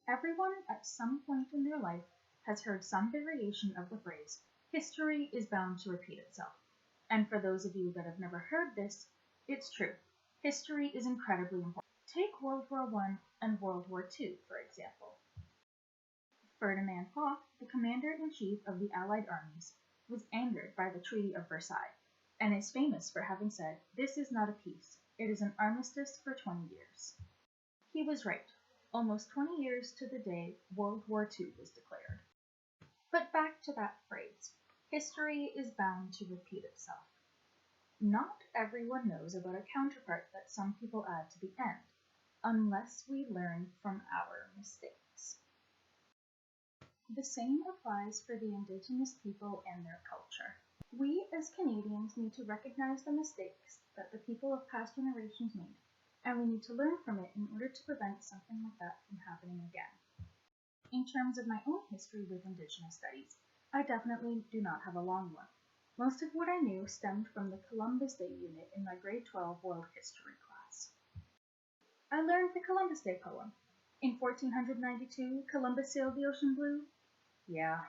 Everyone at some point in their life has heard some variation of the phrase, history is bound to repeat itself. And for those of you that have never heard this, it's true. History is incredibly important. Take World War I and World War II, for example. Ferdinand Foch, the commander-in-chief of the Allied armies, was angered by the Treaty of Versailles, and is famous for having said, "This is not a peace, it is an armistice for 20 years. He was right. Almost 20 years to the day World War II was declared. But back to that phrase, history is bound to repeat itself. Not everyone knows about a counterpart that some people add to the end, unless we learn from our mistakes. The same applies for the Indigenous people and their culture. We as Canadians need to recognize the mistakes that the people of past generations made, and we need to learn from it in order to prevent something like that from happening again. In terms of my own history with Indigenous studies, I definitely do not have a long one. Most of what I knew stemmed from the Columbus Day unit in my grade 12 world history class. I learned the Columbus Day poem. In 1492, Columbus sailed the ocean blue. Yeah.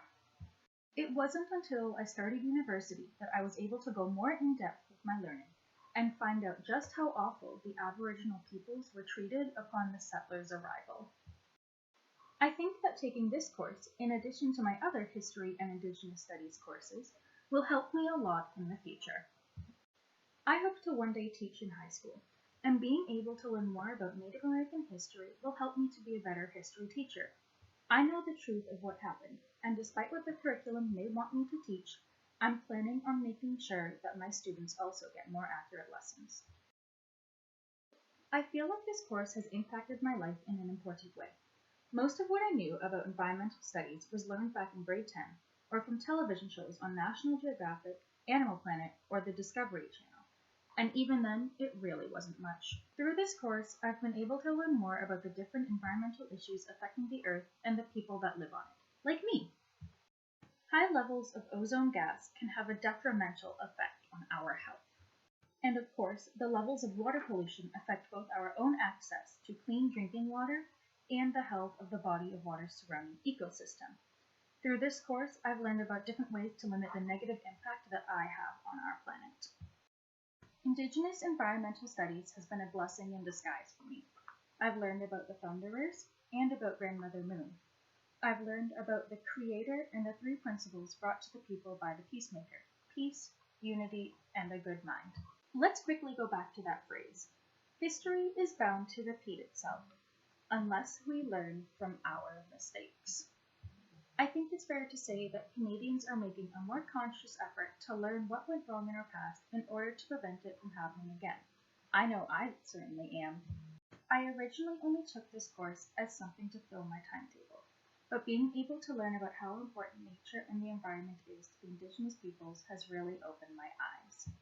It wasn't until I started university that I was able to go more in depth with my learning and find out just how awful the Aboriginal peoples were treated upon the settlers' arrival. I think that taking this course, in addition to my other history and Indigenous studies courses, will help me a lot in the future. I hope to one day teach in high school, and being able to learn more about Native American history will help me to be a better history teacher. I know the truth of what happened, and despite what the curriculum may want me to teach, I'm planning on making sure that my students also get more accurate lessons. I feel like this course has impacted my life in an important way. Most of what I knew about environmental studies was learned back in grade 10, or from television shows on National Geographic, Animal Planet, or the Discovery Channel. And even then, it really wasn't much. Through this course, I've been able to learn more about the different environmental issues affecting the Earth and the people that live on it, like me. High levels of ozone gas can have a detrimental effect on our health. And of course, the levels of water pollution affect both our own access to clean drinking water and the health of the body of water surrounding ecosystem. Through this course, I've learned about different ways to limit the negative impact that I have on our planet. Indigenous environmental studies has been a blessing in disguise for me. I've learned about the Thunderers and about Grandmother Moon. I've learned about the Creator and the 3 principles brought to the people by the Peacemaker: peace, unity, and a good mind. Let's quickly go back to that phrase. History is bound to repeat itself, unless we learn from our mistakes. I think it's fair to say that Canadians are making a more conscious effort to learn what went wrong in our past in order to prevent it from happening again. I know I certainly am. I originally only took this course as something to fill my timetable, but being able to learn about how important nature and the environment is to the Indigenous peoples has really opened my eyes.